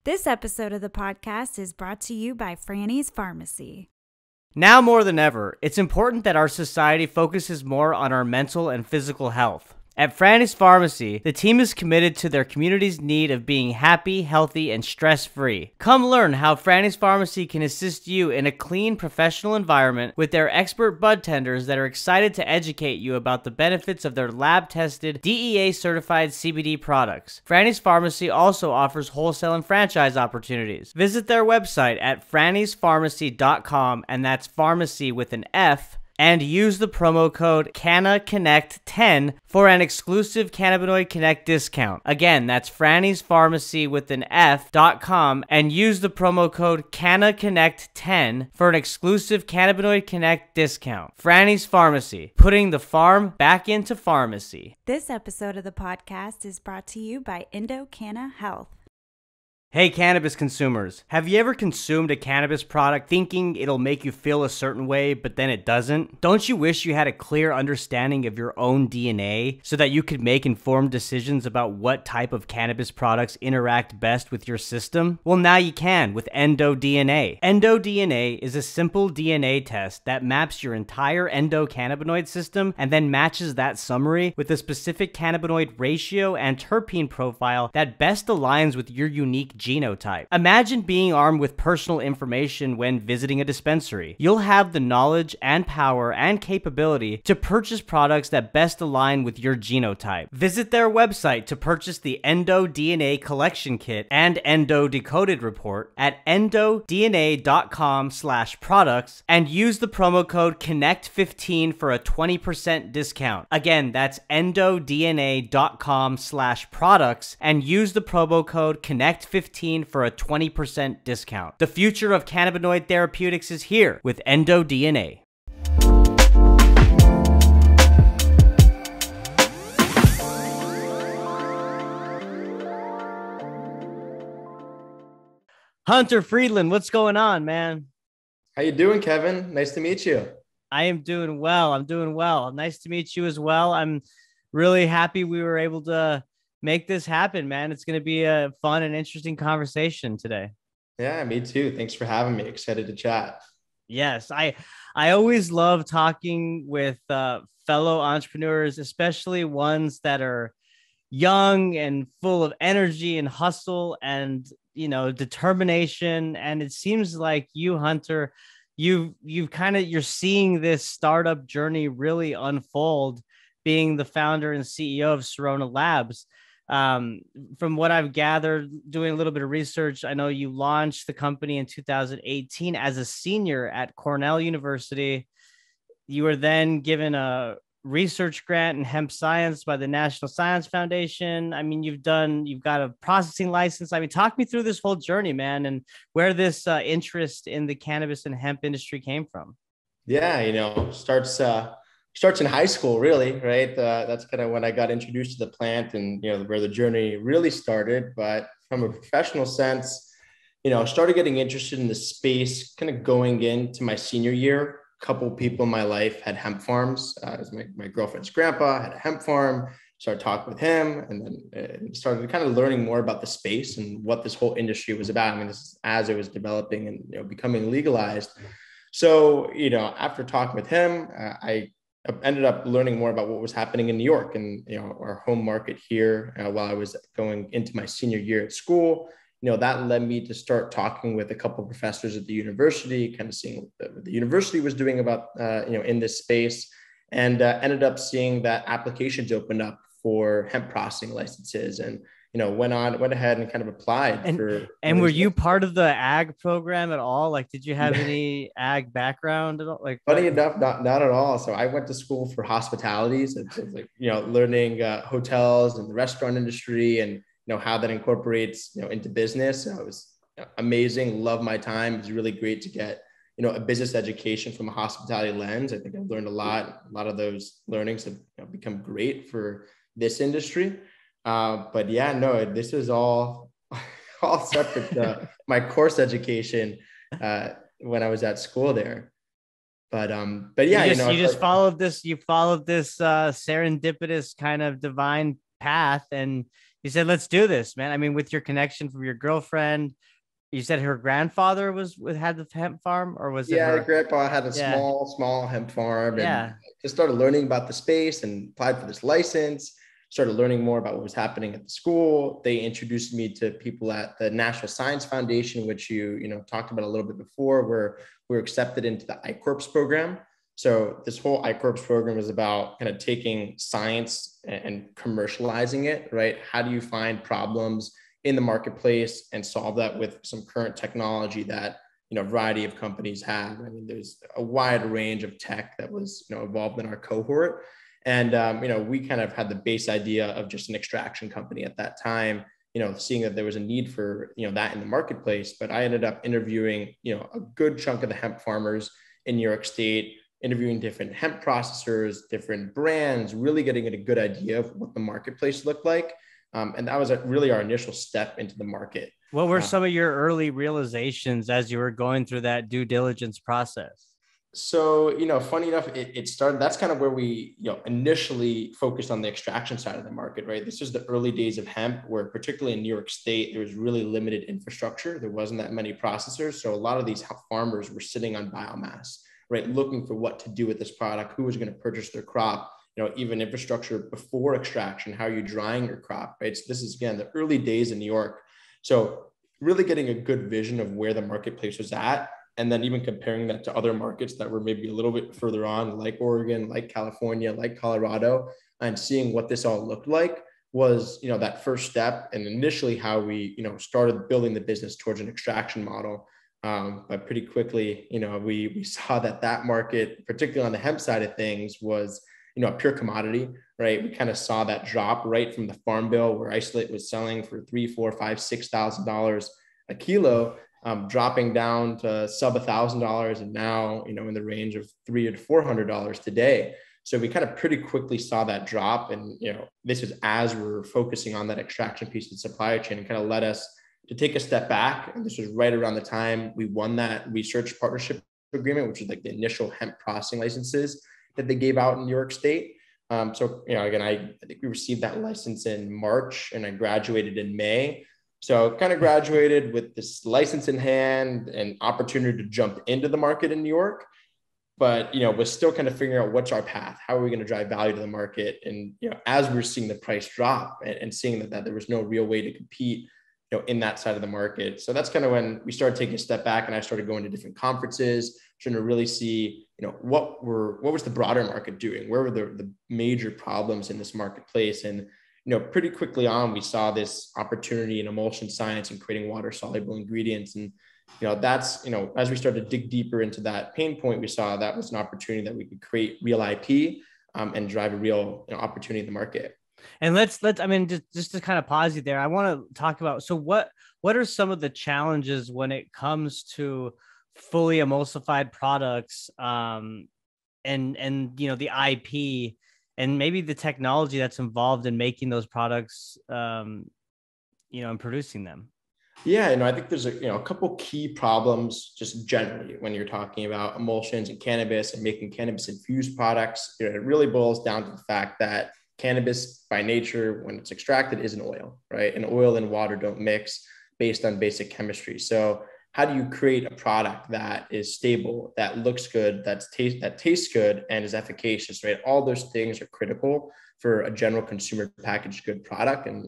This episode of the podcast is brought to you by Franny's Pharmacy. Now more than ever, it's important that our society focuses more on our mental and physical health. At Franny's Pharmacy, the team is committed to their community's need of being happy, healthy, and stress-free. Come learn how Franny's Pharmacy can assist you in a clean, professional environment with their expert bud tenders that are excited to educate you about the benefits of their lab-tested, DEA-certified CBD products. Franny's Pharmacy also offers wholesale and franchise opportunities. Visit their website at frannysPharmacy.com, and that's pharmacy with an F, and use the promo code CannaConnect10 for an exclusive Cannabinoid Connect discount. Again, that's Franny's Pharmacy with an F.com and use the promo code CannaConnect10 for an exclusive Cannabinoid Connect discount. Franny's Pharmacy, putting the farm back into pharmacy. This episode of the podcast is brought to you by Canna Health. Hey cannabis consumers, have you ever consumed a cannabis product thinking it'll make you feel a certain way, but then it doesn't? Don't you wish you had a clear understanding of your own DNA so that you could make informed decisions about what type of cannabis products interact best with your system? Well, now you can with EndoDNA. EndoDNA is a simple DNA test that maps your entire endocannabinoid system and then matches that summary with a specific cannabinoid ratio and terpene profile that best aligns with your unique genotype. Imagine being armed with personal information when visiting a dispensary. You'll have the knowledge and power and capability to purchase products that best align with your genotype. Visit their website to purchase the EndoDNA Collection Kit and Endo Decoded Report at endodna.com/products and use the promo code CONNECT15 for a 20% discount. Again, that's endodna.com/products and use the promo code CONNECT15 for a 20% discount. The future of cannabinoid therapeutics is here with EndoDNA. Hunter Friedland, what's going on, man? How you doing, Kevin? Nice to meet you. I am doing well. I'm doing well. Nice to meet you as well. I'm really happy we were able to make this happen, man. It's going to be a fun and interesting conversation today. Yeah, me too. Thanks for having me. Excited to chat. Yes, I always love talking with fellow entrepreneurs, especially ones that are young and full of energy and hustle and, determination. And it seems like you, Hunter, you're seeing this startup journey really unfold, being the founder and CEO of Cirona Labs. From what I've gathered, doing a little bit of research, I know you launched the company in 2018 as a senior at Cornell University. You were then given a research grant in hemp science by the National Science Foundation. I mean, you've got a processing license. I mean, talk me through this whole journey, man, and where this interest in the cannabis and hemp industry came from. Yeah, starts in high school, really, right? That's kind of when I got introduced to the plant and, where the journey really started. But from a professional sense, started getting interested in the space kind of going into my senior year. A couple people in my life had hemp farms. My girlfriend's grandpa had a hemp farm. Started talking with him and then started kind of learning more about the space and what this whole industry was about. I mean, this is as it was developing and, becoming legalized. So, after talking with him, I ended up learning more about what was happening in New York and, our home market here while I was going into my senior year at school. That led me to start talking with a couple of professors at the university, kind of seeing what the university was doing about, in this space, and ended up seeing that applications opened up for hemp processing licenses and, went ahead and kind of applied. And were you part of the ag program at all? Like, did you have any ag background at all? Like, funny enough, not at all. So I went to school for hospitality. So it's like, learning hotels and the restaurant industry and, how that incorporates, into business. So it was amazing. Love my time. It was really great to get, a business education from a hospitality lens. I think I've learned a lot. A lot of those learnings have become great for this industry. But yeah, no, this is all separate. My course education when I was at school there. But yeah, you followed this serendipitous kind of divine path, and You said, let's do this, man. I mean, with your connection from your girlfriend, you said her grandfather had the hemp farm, or was it Yeah, her? grandpa had a Yeah. small hemp farm, and Yeah. just started learning about the space and applied for this license. Started learning more about what was happening at the school. They introduced me to people at the National Science Foundation, which you know talked about a little bit before, where we're accepted into the I-Corps program. So this whole I-Corps program is about kind of taking science and commercializing it, right? How do you find problems in the marketplace and solve that with some current technology that a variety of companies have. I mean, there's a wide range of tech that was involved in our cohort, and we kind of had the base idea of just an extraction company at that time. Seeing that there was a need for that in the marketplace, but I ended up interviewing a good chunk of the hemp farmers in New York State, interviewing different hemp processors, different brands, really getting a good idea of what the marketplace looked like. And that was really our initial step into the market. What were some of your early realizations as you were going through that due diligence process? So, funny enough, it started, that's kind of where we, initially focused on the extraction side of the market, right? This is the early days of hemp, where particularly in New York State, there was really limited infrastructure. There wasn't that many processors. So a lot of these farmers were sitting on biomass, right? Looking for what to do with this product, who was going to purchase their crop, even infrastructure before extraction, how are you drying your crop, right? So this is, again, the early days in New York. So really getting a good vision of where the marketplace was at, and then even comparing that to other markets that were maybe a little bit further on, like Oregon, like California, like Colorado, and seeing what this all looked like was, that first step. And initially how we, started building the business towards an extraction model. But pretty quickly, we saw that market, particularly on the hemp side of things, was, a pure commodity, right? We kind of saw that drop right from the farm bill, where isolate was selling for $3, $4, $5, $6,000 a kilo, dropping down to sub $1,000, and now in the range of $300 to $400 today. So we kind of pretty quickly saw that drop, and this was as we're focusing on that extraction piece of the supply chain, and kind of led us to take a step back. And this was right around the time we won that research partnership agreement, which is like the initial hemp processing licenses that they gave out in New York State. So, again, I think we received that license in March, and I graduated in May. So kind of graduated with this license in hand and opportunity to jump into the market in New York, but, was still kind of figuring out what's our path, how are we going to drive value to the market? And, as we were seeing the price drop and seeing that there was no real way to compete, in that side of the market. So that's kind of when we started taking a step back, and I started going to different conferences, trying to really see, what was the broader market doing? Where were the major problems in this marketplace? And, pretty quickly on, we saw this opportunity in emulsion science and creating water soluble ingredients. And, that's, as we started to dig deeper into that pain point, we saw that was an opportunity that we could create real IP, and drive a real opportunity in the market. And I mean, just to kind of pause you there, I want to talk about, so what are some of the challenges when it comes to fully emulsified products, and the IP and maybe the technology that's involved in making those products, and producing them? Yeah, I think there's a couple key problems just generally when you're talking about emulsions and cannabis and making cannabis infused products. It really boils down to the fact that cannabis by nature, when it's extracted, is an oil, right? And oil and water don't mix based on basic chemistry. So how do you create a product that is stable, that looks good, that tastes good, and is efficacious, right? All those things are critical for a general consumer packaged good product. And,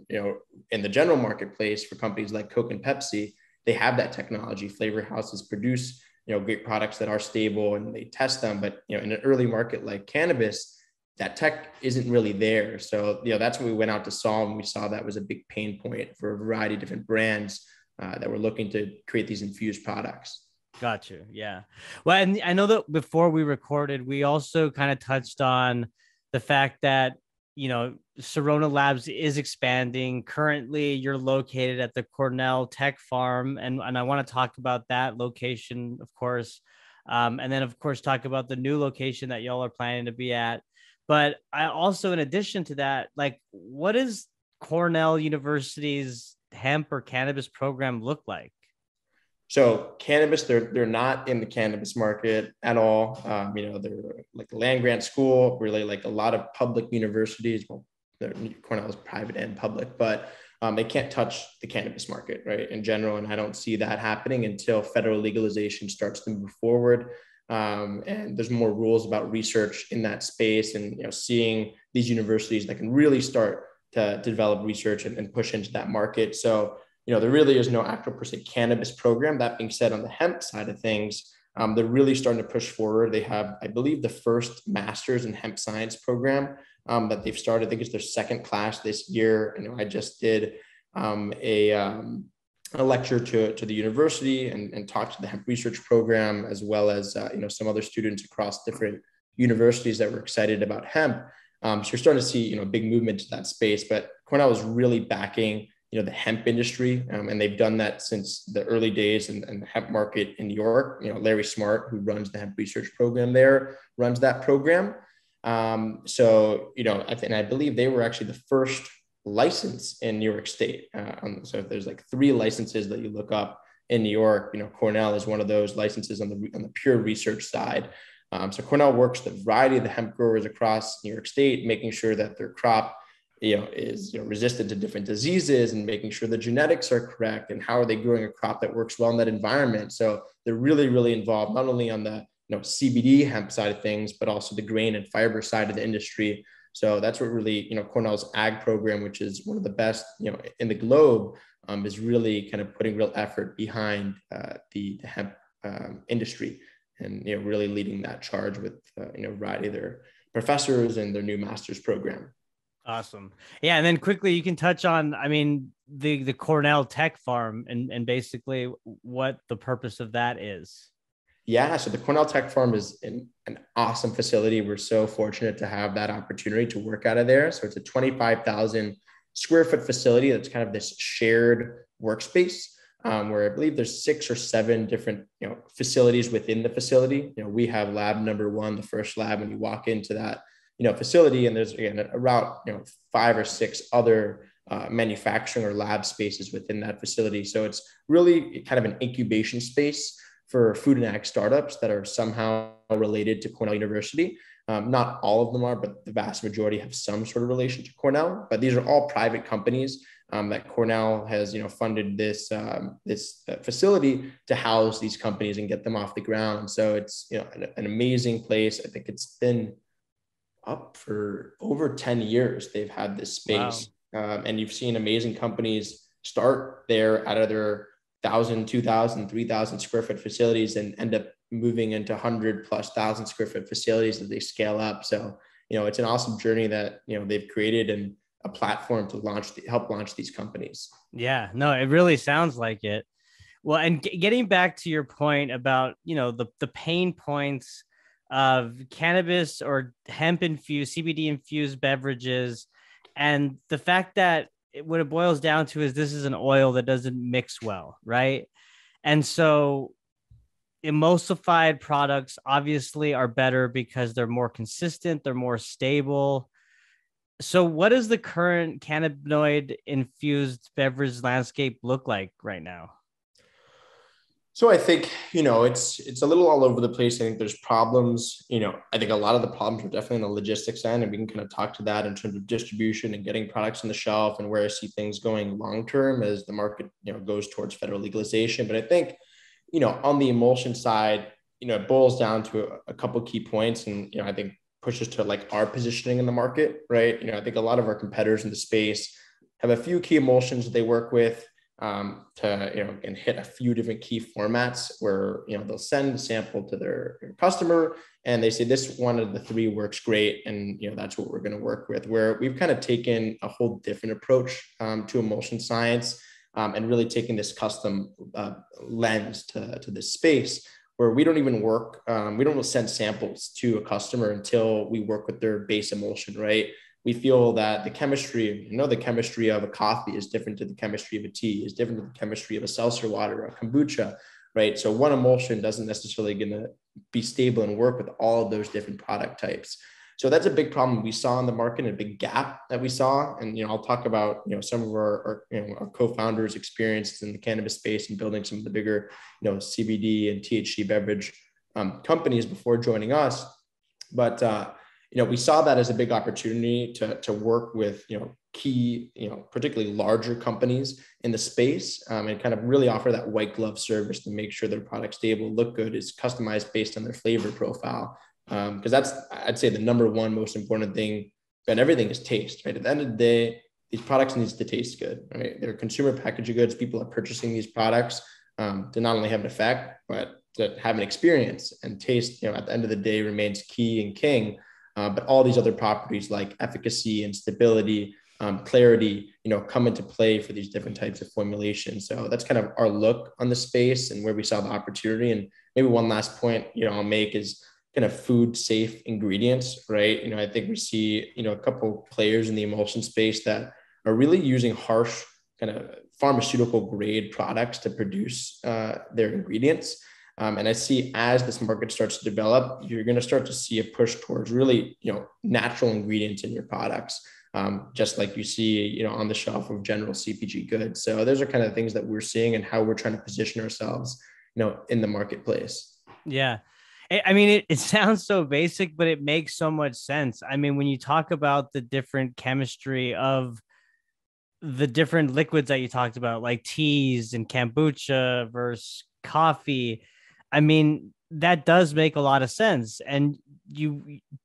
in the general marketplace for companies like Coke and Pepsi, they have that technology. Flavor houses produce, great products that are stable, and they test them. But, in an early market like cannabis, that tech isn't really there. So, that's what we went out to solve. And we saw that was a big pain point for a variety of different brands that were looking to create these infused products. Got you. Yeah. Well, and I know that before we recorded, we also kind of touched on the fact that, Cirona Labs is expanding. Currently, you're located at the Cornell Tech Farm, and I want to talk about that location, of course, and then, of course, talk about the new location that y'all are planning to be at. But I also, in addition to that, like, what is Cornell University's hemp or cannabis program look like? So cannabis, they're not in the cannabis market at all. They're like a land grant school, really like a lot of public universities, well, Cornell is private and public, but they can't touch the cannabis market, right, in general. And I don't see that happening until federal legalization starts to move forward. And there's more rules about research in that space, and seeing these universities that can really start to develop research and push into that market. So there really is no actual per se cannabis program. That being said, on the hemp side of things, they're really starting to push forward. They have, I believe, the first master's in hemp science program that they've started. I think it's their second class this year. I just did a lecture to the university and talked to the hemp research program, as well as some other students across different universities that were excited about hemp. So you're starting to see a big movement to that space. But Cornell is really backing the hemp industry, and they've done that since the early days in the hemp market in New York. Larry Smart, who runs the hemp research program there, runs that program. So I believe they were actually the first license in New York State. So if there's like 3 licenses that you look up in New York, Cornell is one of those licenses on the pure research side. So Cornell works with a variety of the hemp growers across New York State, making sure that their crop is resistant to different diseases, and making sure the genetics are correct, and how are they growing a crop that works well in that environment. So they're really, really involved, not only on the CBD hemp side of things, but also the grain and fiber side of the industry. So that's what really, Cornell's ag program, which is one of the best, in the globe, is really kind of putting real effort behind the hemp industry, and, really leading that charge with, a variety of their professors and their new master's program. Awesome. Yeah. And then quickly, you can touch on, the Cornell Tech Farm and basically what the purpose of that is. Yeah, so the Cornell Tech Farm is an awesome facility. We're so fortunate to have that opportunity to work out of there. So it's a 25,000 square foot facility that's kind of this shared workspace, where I believe there's 6 or 7 different facilities within the facility. We have lab number 1, the first lab, when you walk into that facility, and there's again around 5 or 6 other manufacturing or lab spaces within that facility. So it's really kind of an incubation space for food and ag startups that are somehow related to Cornell University. Not all of them are, but the vast majority have some sort of relation to Cornell. But these are all private companies that Cornell has, funded this facility to house these companies and get them off the ground. So it's an amazing place. I think it's been up for over 10 years. They've had this space, wow. And you've seen amazing companies start there out of their 1,000, 2,000, 3,000 square foot facilities and end up moving into 100,000+ square foot facilities as they scale up. So, it's an awesome journey that, they've created, and a platform to help launch these companies. Yeah, no, it really sounds like it. Well, and getting back to your point about, the pain points of cannabis or hemp infused, CBD infused beverages, and the fact that what it boils down to is this is an oil that doesn't mix well, right? And so emulsified products obviously are better because they're more consistent, they're more stable. So what does the current cannabinoid infused beverage landscape look like right now? So I think, it's a little all over the place. I think there's problems, I think a lot of the problems are definitely on the logistics end, and we can kind of talk to that in terms of distribution and getting products on the shelf, and where I see things going long-term as the market, goes towards federal legalization. But I think, on the emulsion side, it boils down to a couple of key points, and, I think pushes to like our positioning in the market, right? I think a lot of our competitors in the space have a few key emulsions that they work with, to, and hit a few different key formats where, they'll send a sample to their customer and they say, this one of the 3 works great. And, that's what we're going to work with, where we've kind of taken a whole different approach, to emulsion science, and really taking this custom lens to this space where we don't even work, we don't send samples to a customer until we work with their base emulsion, right? We feel that the chemistry of a coffee is different to the chemistry of a tea, is different to the chemistry of a seltzer water or a kombucha, right? So one emulsion doesn't necessarily going to be stable and work with all of those different product types. So that's a big problem we saw in the market, and a big gap that we saw. And, I'll talk about, some of our co-founders' experiences in the cannabis space and building some of the bigger, CBD and THC beverage companies before joining us. But, we saw that as a big opportunity to work with, key, particularly larger companies in the space, and kind of really offer that white glove service to make sure their products stable, look good, is customized based on their flavor profile. Because that's, I'd say, the number one most important thing, and everything is taste, right? At the end of the day, these products needs to taste good, right? They're consumer packaged goods. People are purchasing these products to not only have an effect, but to have an experience, and taste, at the end of the day, remains key and king. But all these other properties like efficacy and stability, clarity, come into play for these different types of formulations. So that's kind of our look on the space and where we saw the opportunity. And maybe one last point, I'll make is kind of food safe ingredients, right? I think we see, a couple players in the emulsion space that are really using harsh kind of pharmaceutical grade products to produce their ingredients. And I see, as this market starts to develop, you're going to start to see a push towards really, natural ingredients in your products, just like you see, on the shelf of general CPG goods. So those are kind of things that we're seeing and how we're trying to position ourselves, in the marketplace. Yeah. I mean, it sounds so basic, but it makes so much sense. I mean, when you talk about the different chemistry of the different liquids that you talked about, like teas and kombucha versus coffee, I mean, that does make a lot of sense. And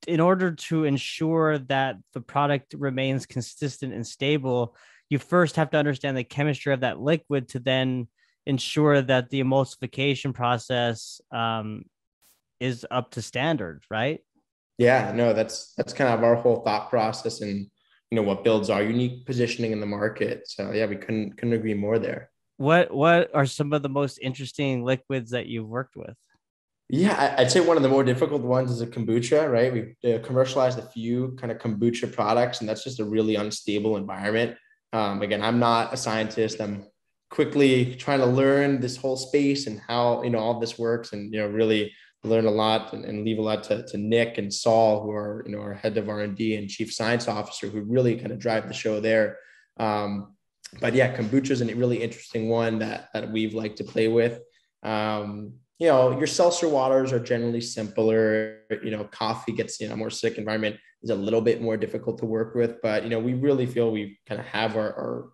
in order to ensure that the product remains consistent and stable, you first have to understand the chemistry of that liquid to then ensure that the emulsification process is up to standard, right? Yeah, no, that's kind of our whole thought process, and what builds our unique positioning in the market. So yeah, we couldn't agree more there. What are some of the most interesting liquids that you've worked with? Yeah, I'd say one of the more difficult ones is a kombucha, right? We've commercialized a few kind of kombucha products, and that's just a really unstable environment. Again, I'm not a scientist. I'm quickly trying to learn this whole space and how, all this works, and, really learn a lot and leave a lot to Nick and Saul, who are, our head of R&D and chief science officer, who really kind of drive the show there. But yeah, kombucha is a really interesting one that we've liked to play with. Your seltzer waters are generally simpler. Coffee gets, more acidic environment, is a little bit more difficult to work with. But, we really feel we kind of have our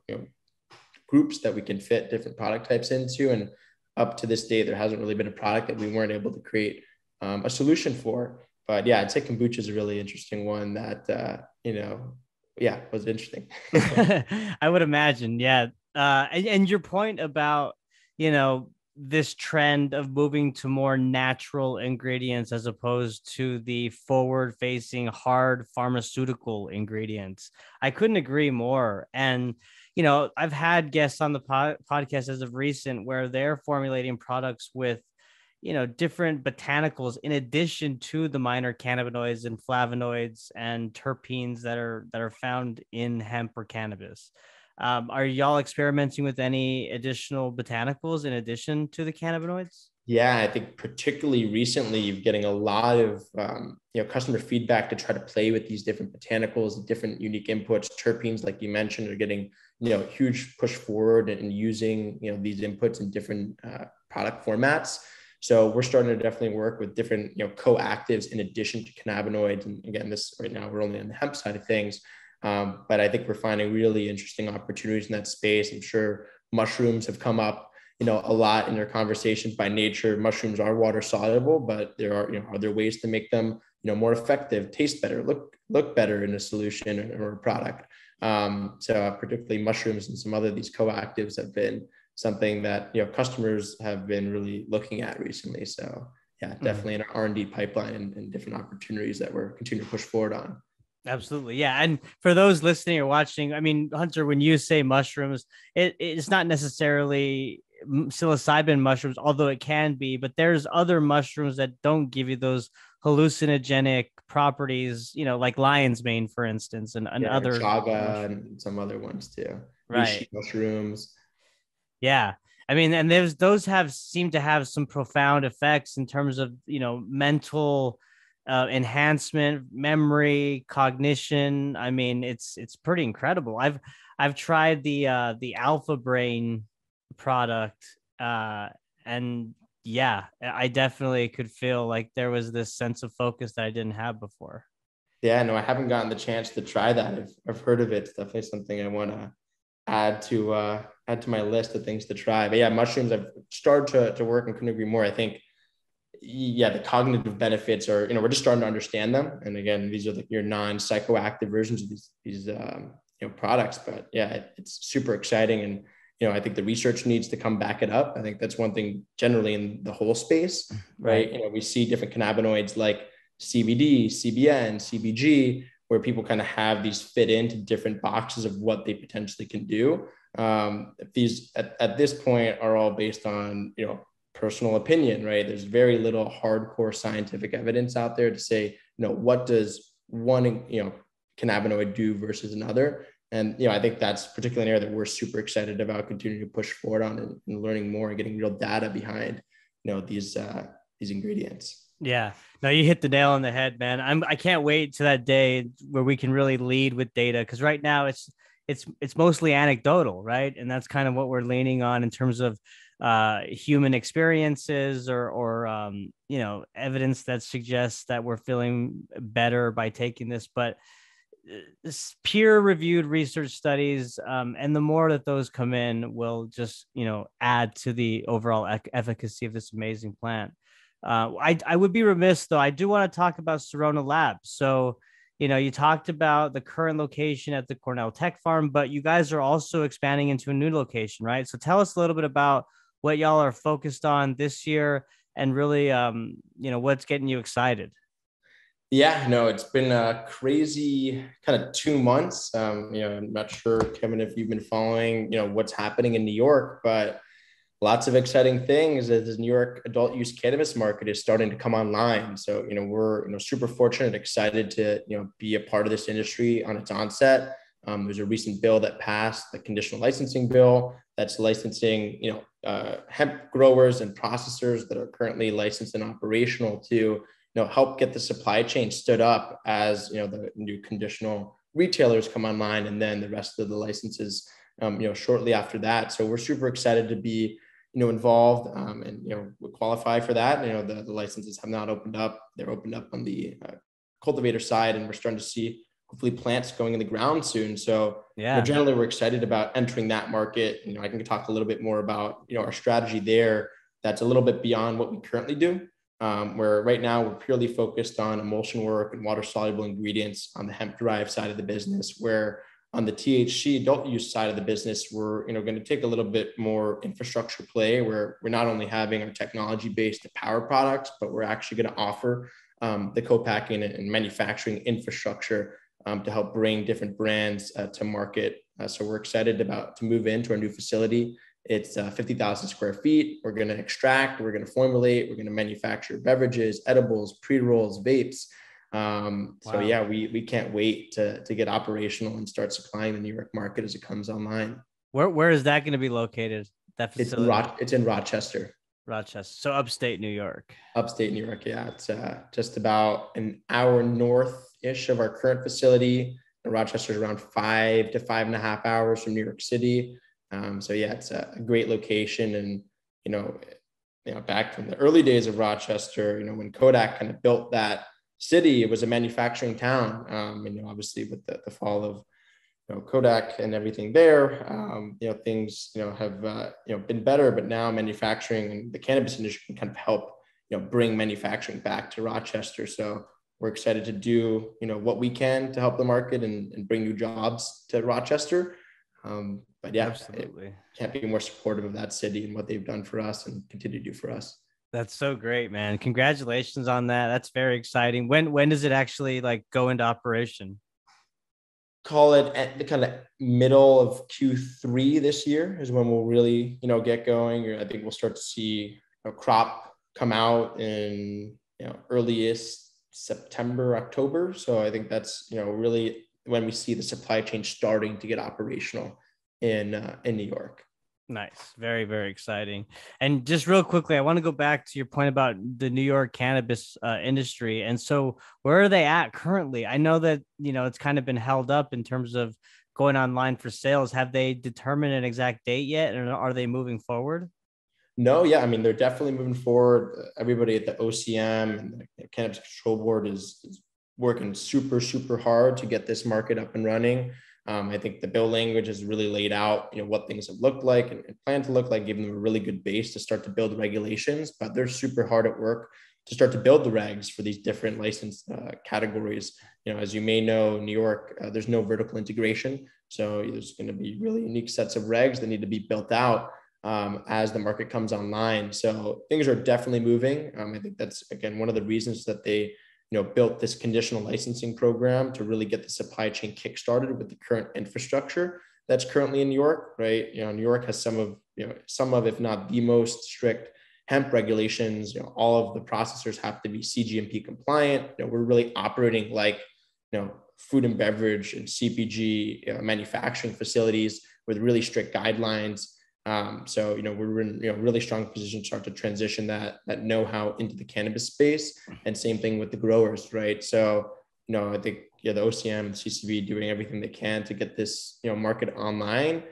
groups that we can fit different product types into. And up to this day, there hasn't really been a product that we weren't able to create a solution for. But yeah, I'd say kombucha is a really interesting one that, was interesting. I would imagine. Yeah. And your point about, this trend of moving to more natural ingredients as opposed to the forward facing hard pharmaceutical ingredients, I couldn't agree more. And I've had guests on the podcast as of recent where they're formulating products with, different botanicals in addition to the minor cannabinoids and flavonoids and terpenes that are found in hemp or cannabis. Are y'all experimenting with any additional botanicals in addition to the cannabinoids? Yeah, I think particularly recently, you're getting a lot of customer feedback to try to play with these different botanicals, different unique inputs. Terpenes, like you mentioned, are getting huge push forward and using these inputs in different product formats. So we're starting to definitely work with different co-actives in addition to cannabinoids. And again, this right now we're only on the hemp side of things, but I think we're finding really interesting opportunities in that space. I'm sure mushrooms have come up a lot in their conversations. By nature, mushrooms are water soluble, but there are other ways to make them more effective, taste better, look better in a solution or a product. So particularly mushrooms and some other these co-actives have been something that customers have been really looking at recently. So yeah, definitely in our R&D pipeline and different opportunities that we're continuing to push forward on. Absolutely. Yeah. And for those listening or watching, I mean, Hunter, when you say mushrooms, it's not necessarily psilocybin mushrooms, although it can be, but there's other mushrooms that don't give you those hallucinogenic properties, like lion's mane, for instance, and other chaga and some other ones too. Right. Mushrooms. Yeah. I mean, and those seem to have some profound effects in terms of, mental enhancement, memory, cognition. I mean, it's pretty incredible. I've tried the Alpha Brain product, and yeah, I definitely could feel like there was this sense of focus that I didn't have before. Yeah, no, I haven't gotten the chance to try that. I've heard of it. It's definitely something I want to add to my list of things to try. But yeah, mushrooms, I've started to work and couldn't agree more. I think, yeah, the cognitive benefits are, we're just starting to understand them. And again, these are like your non-psychoactive versions of these products. But yeah, it's super exciting. And, I think the research needs to come back it up. I think that's one thing generally in the whole space, right? We see different cannabinoids like CBD, CBN, CBG, where people kind of have these fit into different boxes of what they potentially can do. These at this point are all based on, personal opinion, right? There's very little hardcore scientific evidence out there to say, what does one, cannabinoid do versus another. And, I think that's particularly an area that we're super excited about continuing to push forward on and learning more and getting real data behind, these ingredients. Yeah, no, you hit the nail on the head, man. I can't wait to that day where we can really lead with data, because right now it's mostly anecdotal, right? And that's kind of what we're leaning on in terms of human experiences or evidence that suggests that we're feeling better by taking this. But peer-reviewed research studies, and the more that those come in will just add to the overall efficacy of this amazing plant. I would be remiss though. I do want to talk about Cirona Labs. So, you talked about the current location at the Cornell Tech Farm, but you guys are also expanding into a new location, right? So tell us a little bit about what y'all are focused on this year and really, what's getting you excited. Yeah, no, it's been a crazy kind of 2 months. I'm not sure, Kevin, if you've been following, what's happening in New York, but lots of exciting things as the New York adult use cannabis market is starting to come online. So, we're, super fortunate, excited to, be a part of this industry on its onset. There's a recent bill that passed, the conditional licensing bill, that's licensing, hemp growers and processors that are currently licensed and operational to, help get the supply chain stood up as, the new conditional retailers come online, and then the rest of the licenses, shortly after that. So we're super excited to be, involved, and, we qualify for that. The licenses have not opened up. They're opened up on the cultivator side, and we're starting to see hopefully plants going in the ground soon. So, Yeah, generally we're excited about entering that market. I can talk a little bit more about, our strategy there. That's a little bit beyond what we currently do. Where right now we're purely focused on emulsion work and water soluble ingredients on the hemp derived side of the business, where on the THC adult use side of the business, we're going to take a little bit more infrastructure play, where we're not only having our technology based power products, but we're actually going to offer the co-packing and manufacturing infrastructure to help bring different brands to market. So we're excited to move into our new facility. It's 50,000 square feet. We're going to extract, we're going to formulate, we're going to manufacture beverages, edibles, pre-rolls, vapes. So yeah, we can't wait to get operational and start supplying the New York market as it comes online. Where is that going to be located? That facility? It's in Rochester. Rochester, so upstate New York. Upstate New York, yeah. It's just about an hour north-ish of our current facility. And Rochester is around 5 to 5.5 hours from New York City. So yeah, it's a great location. And, back from the early days of Rochester, when Kodak kind of built that city, it was a manufacturing town. And, obviously with the fall of, Kodak and everything there, things, have, been better, but now manufacturing and the cannabis industry can kind of help, bring manufacturing back to Rochester. So we're excited to do, what we can to help the market and bring new jobs to Rochester. But yeah, absolutely, can't be more supportive of that city and what they've done for us and continue to do for us. That's so great, man. Congratulations on that. That's very exciting. When does it actually go into operation? Call it at the kind of middle of Q3 this year is when we'll really, get going. I think we'll start to see a crop come out in, earliest September, October. So I think that's, really when we see the supply chain starting to get operational in New York. Nice. Very, very exciting. And just real quickly, I want to go back to your point about the New York cannabis industry. And so where are they at currently? I know that, it's kind of been held up in terms of going online for sales. Have they determined an exact date yet? And are they moving forward? No, yeah. I mean, they're definitely moving forward. Everybody at the OCM and the Cannabis Control Board is working super, super hard to get this market up and running. I think the bill language has really laid out, what things have looked like and plan to look like, giving them a really good base to start to build regulations. But they're super hard at work to start to build the regs for these different license categories. As you may know, New York, there's no vertical integration. So there's going to be really unique sets of regs that need to be built out as the market comes online. So things are definitely moving. I think that's, again, one of the reasons that they built this conditional licensing program to really get the supply chain kickstarted with the current infrastructure that's currently in New York, right? New York has some of, if not the most strict hemp regulations. All of the processors have to be CGMP compliant. We're really operating like, food and beverage and CPG manufacturing facilities with really strict guidelines. So, we're in really strong position to start to transition that know-how into the cannabis space, and same thing with the growers, right? So, I think, the OCM and CCB doing everything they can to get this, market online,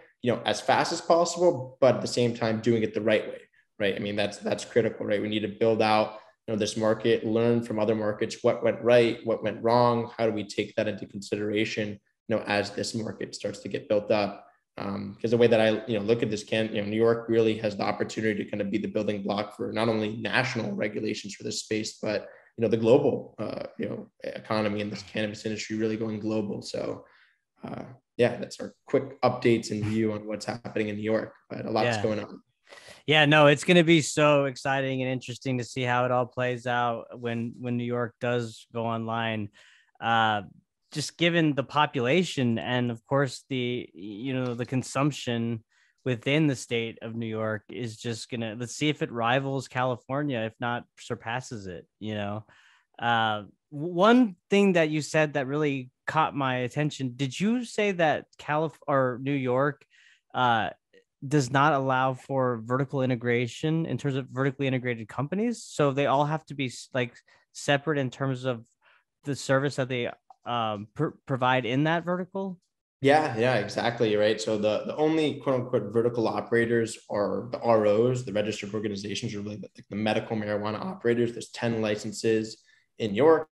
as fast as possible, but at the same time, doing it the right way, right? I mean, that's critical, right? We need to build out, this market, learn from other markets, what went right, what went wrong, how do we take that into consideration, as this market starts to get built up. Because the way that I look at this, New York really has the opportunity to kind of be the building block for not only national regulations for this space, but the global economy and this cannabis industry really going global. So that's our quick updates and view on what's happening in New York. But a lot's going on. Yeah, no, it's going to be so exciting and interesting to see how it all plays out when New York does go online. Just given the population and of course the consumption within the state of New York is just gonna, let's see if it rivals California, if not surpasses it. One thing that you said that really caught my attention, did you say that New York does not allow for vertical integration in terms of vertically integrated companies? So they all have to be like separate in terms of the service that they provide in that vertical? Yeah, exactly. Right. So the only quote unquote vertical operators are the ROs, the registered organizations, are really the medical marijuana operators. There's 10 licenses in New York.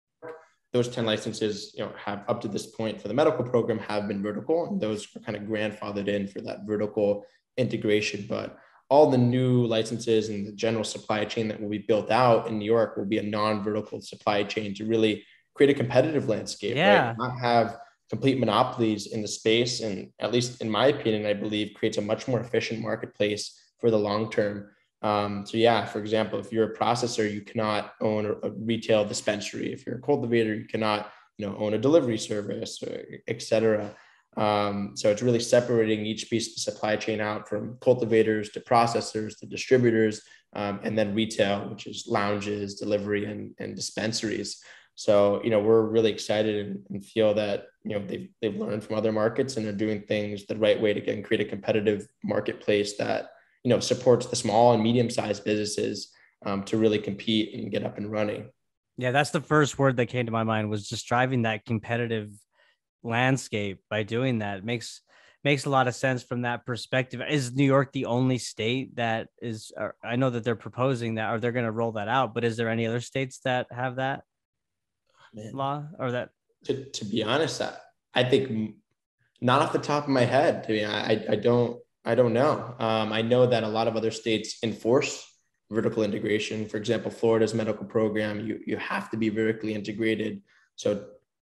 Those 10 licenses, have up to this point for the medical program have been vertical, and those are kind of grandfathered in for that vertical integration. But all the new licenses and the general supply chain that will be built out in New York will be a non-vertical supply chain to really create a competitive landscape, right? Not have complete monopolies in the space. And at least in my opinion, I believe creates a much more efficient marketplace for the long term. For example, if you're a processor, you cannot own a retail dispensary. If you're a cultivator, you cannot, own a delivery service, et cetera. So it's really separating each piece of the supply chain out from cultivators to processors to distributors, and then retail, which is lounges, delivery, and dispensaries. So, we're really excited and feel that, they've learned from other markets and are doing things the right way to create a competitive marketplace that, supports the small and medium-sized businesses to really compete and get up and running. Yeah, that's the first word that came to my mind, was just driving that competitive landscape by doing that. Makes a lot of sense from that perspective. Is New York the only state that is, I know that they're proposing that, or they're going to roll that out, but is there any other states that have that law or that? To be honest, I think not off the top of my head. I don't know. I know that a lot of other states enforce vertical integration. For example, Florida's medical program, you have to be vertically integrated. So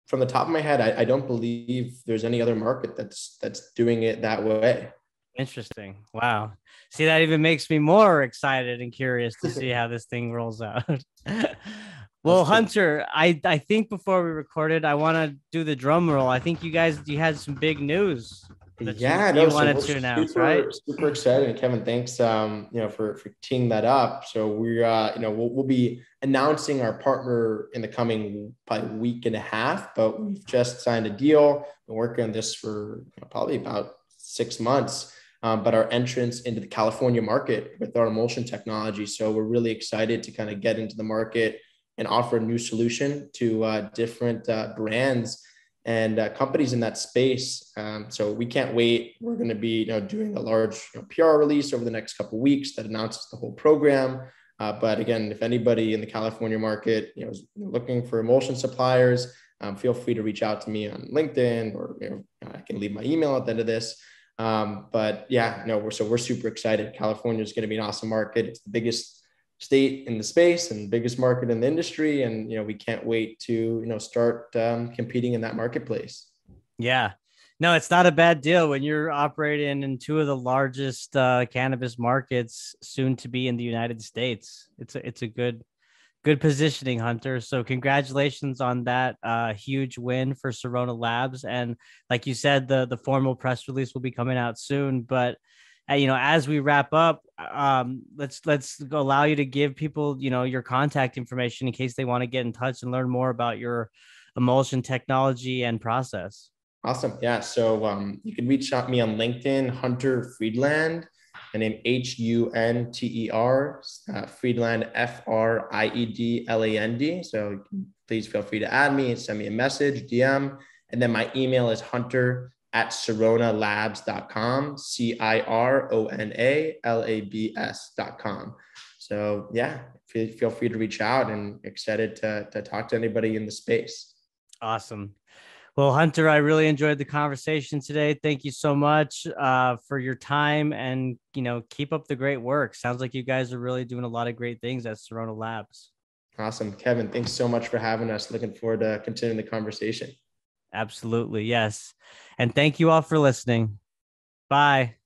from the top of my head, I don't believe there's any other market that's doing it that way. Interesting. Wow. See, that even makes me more excited and curious to see how this thing rolls out. Well, Hunter, I think before we recorded, I want to do the drum roll. I think you had some big news that you wanted to announce, right? Super excited. And Kevin, thanks, for teeing that up. So we're, we'll be announcing our partner in the coming probably week and a half, but we've just signed a deal. Been working on this for probably about 6 months. But our entrance into the California market with our emulsion technology. So we're really excited to kind of get into the market and offer a new solution to different brands and companies in that space. So we can't wait. We're going to be doing a large PR release over the next couple of weeks that announces the whole program. But again, if anybody in the California market is looking for emulsion suppliers, feel free to reach out to me on LinkedIn, or I can leave my email at the end of this. But yeah, no, we're super excited. California is going to be an awesome market. It's the biggest state in the space and biggest market in the industry. And, we can't wait to, start competing in that marketplace. Yeah. No, it's not a bad deal when you're operating in two of the largest cannabis markets soon to be in the United States. It's a good positioning, Hunter. So congratulations on that huge win for Cirona Labs. And like you said, the formal press release will be coming out soon. But as we wrap up, let's allow you to give people your contact information in case they want to get in touch and learn more about your emulsion technology and process. Awesome. Yeah. So you can reach out to me on LinkedIn, Hunter Friedland. My name Hunter, Friedland, Friedland. So please feel free to add me and send me a message, DM. And then my email is hunter@cironalabs.com, CIRONALABS.com. So yeah, feel free to reach out, and excited to talk to anybody in the space. Awesome. Well, Hunter, I really enjoyed the conversation today. Thank you so much for your time, and, keep up the great work. Sounds like you guys are really doing a lot of great things at Cirona Labs. Awesome. Kevin, thanks so much for having us. Looking forward to continuing the conversation. Absolutely. Yes. And thank you all for listening. Bye.